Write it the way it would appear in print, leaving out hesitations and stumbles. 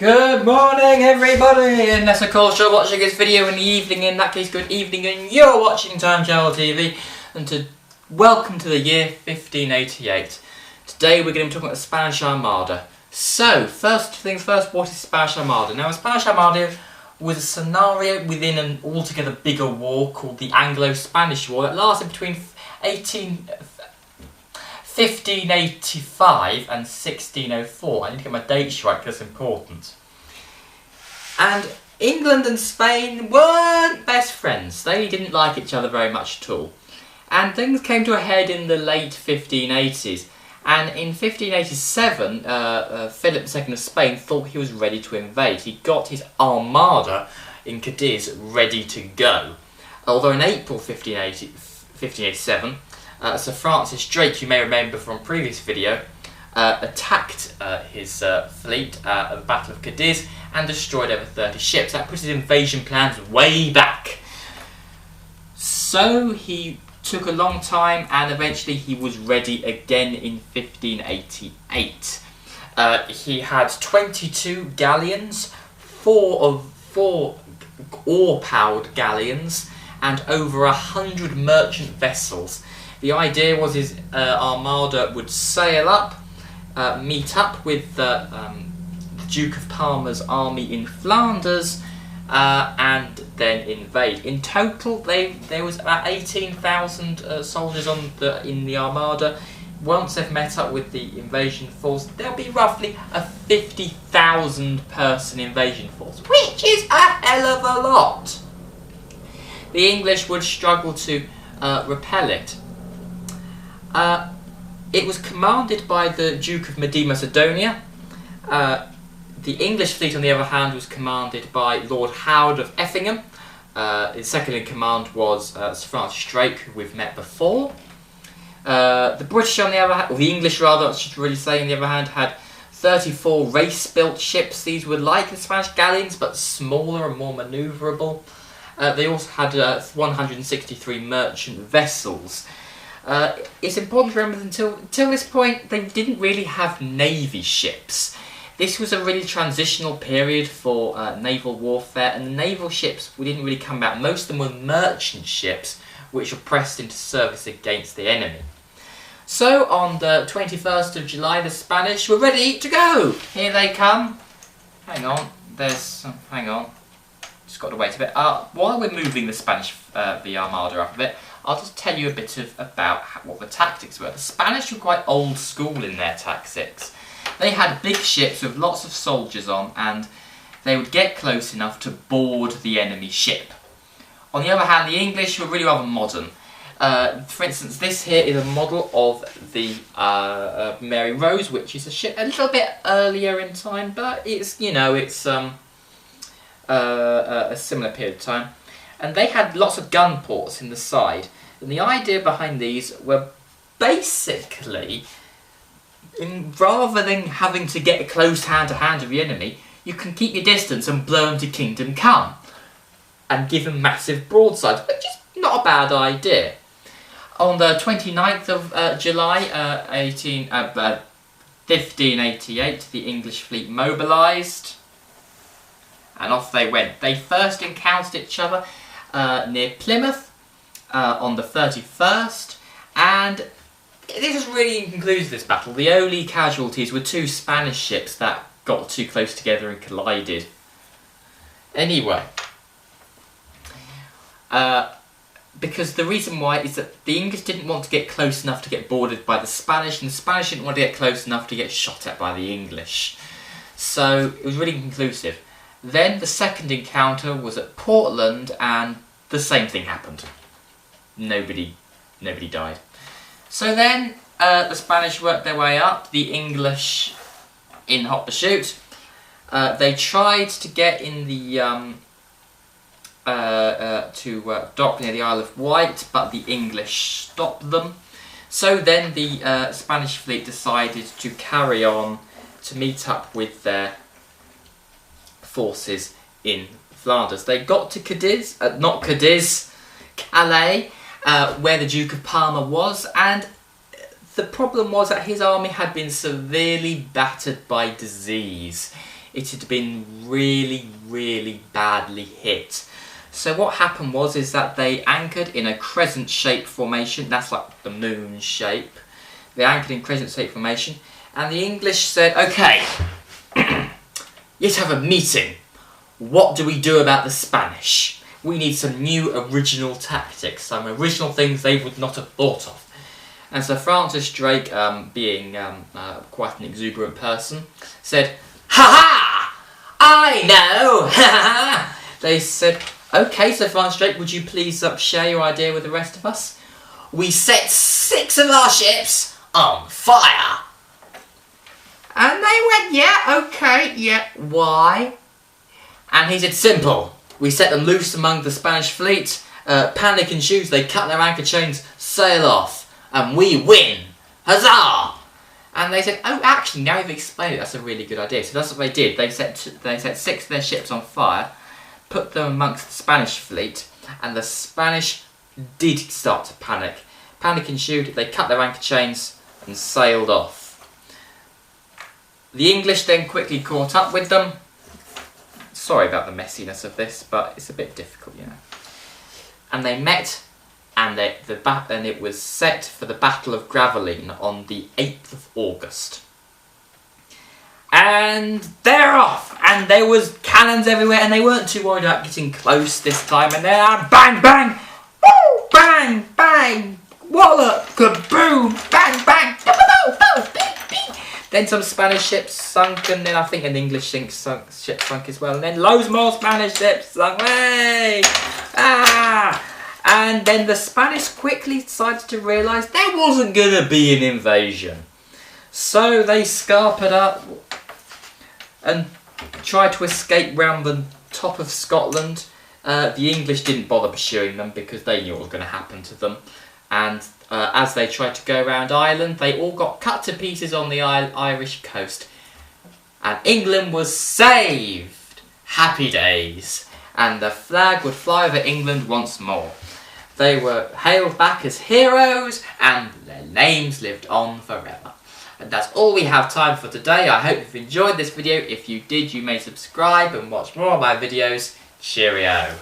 Good morning everybody, unless of course you're watching this video in the evening, in that case good evening and you're watching Time Travel TV, and welcome to the year 1588. Today we're going to be talking about the Spanish Armada. So, first things first, what is Spanish Armada? Now, the Spanish Armada was a scenario within an altogether bigger war called the Anglo-Spanish War that lasted between 1585 and 1604. I need to get my dates right because it's important. And England and Spain weren't best friends. They didn't like each other very much at all. And things came to a head in the late 1580s. And in 1587, Philip II of Spain thought he was ready to invade. He got his Armada in Cadiz ready to go. Although in April 1587, Sir Francis Drake, you may remember from a previous video, attacked his fleet at the Battle of Cadiz and destroyed over 30 ships. That put his invasion plans way back. So he took a long time and eventually he was ready again in 1588. He had 22 galleons, four oar-powered galleons, and over 100 merchant vessels. The idea was his armada would sail up, meet up with the Duke of Parma's army in Flanders, and then invade. In total, there was about 18,000 soldiers in the armada. Once they've met up with the invasion force, there'll be roughly a 50,000 person invasion force, which is a hell of a lot. The English would struggle to repel it. It was commanded by the Duke of Macedonia. The English fleet, on the other hand, was commanded by Lord Howard of Effingham. His second in command was Sir Francis Drake, who we've met before. The British, on the other hand, or the English rather, I should really say, on the other hand, had 34 race-built ships. These were like the Spanish galleons, but smaller and more manoeuvrable. They also had 163 merchant vessels. It's important to remember that until this point, they didn't really have navy ships. This was a really transitional period for naval warfare, and the naval ships didn't really come out. Most of them were merchant ships, which were pressed into service against the enemy. So, on the 21st of July, the Spanish were ready to go. Here they come. Hang on, hang on. Just got to wait a bit. While we're moving the Armada up a bit, I'll just tell you a bit about what the tactics were. The Spanish were quite old school in their tactics. They had big ships with lots of soldiers on, and they would get close enough to board the enemy ship. On the other hand, the English were really rather modern. For instance, this here is a model of the Mary Rose, which is a ship a little bit earlier in time, but it's a similar period of time. And they had lots of gun ports in the side. And the idea behind these were basically, rather than having to get a close hand-to-hand with the enemy, you can keep your distance and blow them to kingdom come. And give them massive broadsides, which is not a bad idea. On the 29th of July, 1588, the English fleet mobilised. And off they went. They first encountered each other near Plymouth on the 31st, and this was really inconclusive, this battle. The only casualties were 2 Spanish ships that got too close together and collided. Anyway, because the reason why is that the English didn't want to get close enough to get boarded by the Spanish, and the Spanish didn't want to get close enough to get shot at by the English. So it was really inconclusive. Then the second encounter was at Portland, and the same thing happened. Nobody died. So then the Spanish worked their way up, the English in hot pursuit. They tried to get in the dock near the Isle of Wight, but the English stopped them. So then the Spanish fleet decided to carry on to meet up with their forces in Flanders. They got to Cadiz, not Cadiz, Calais, where the Duke of Parma was, and the problem was that his army had been severely battered by disease. it had been really, really badly hit. So what happened is that they anchored in a crescent-shaped formation. That's like the moon shape. They anchored in crescent-shaped formation, and the English said, "Okay, let's have a meeting. What do we do about the Spanish? We need some new original tactics, some original things they would not have thought of." And so Francis Drake, being quite an exuberant person, said, "Ha ha! I know! Ha ha!" They said, "Okay, so Francis Drake, would you please share your idea with the rest of us?" "We set 6 of our ships on fire." And they went, "Yeah, okay, yeah, why?" And he said, "Simple. We set them loose among the Spanish fleet, panic ensues, they cut their anchor chains, sail off, and we win. Huzzah!" And they said, "Oh, actually, now you've explained it, that's a really good idea." So that's what they did. They set 6 of their ships on fire, put them amongst the Spanish fleet, and the Spanish did start to panic. Panic ensued, they cut their anchor chains and sailed off. The English then quickly caught up with them. Sorry about the messiness of this, but it's a bit difficult, you know. And they met, and it was set for the Battle of Gravelines on the 8th of August. And they're off, and there was cannons everywhere, and they weren't too worried about getting close this time. And then bang, bang, woo, bang, bang, wallop, kaboom, bang, bang, boo, boo, boo, bing, bing. Then some Spanish ships sunk, and then I think an English ship sunk as well. And then loads more Spanish ships sunk. Hey! Ah! And then the Spanish quickly decided to realise there wasn't going to be an invasion. So they scarpered up and tried to escape round the top of Scotland. The English didn't bother pursuing them because they knew what was going to happen to them. And as they tried to go around Ireland, they all got cut to pieces on the Irish coast. And England was saved! Happy days! And the flag would fly over England once more. They were hailed back as heroes, and their names lived on forever. And that's all we have time for today. I hope you've enjoyed this video. If you did, you may subscribe and watch more of my videos. Cheerio!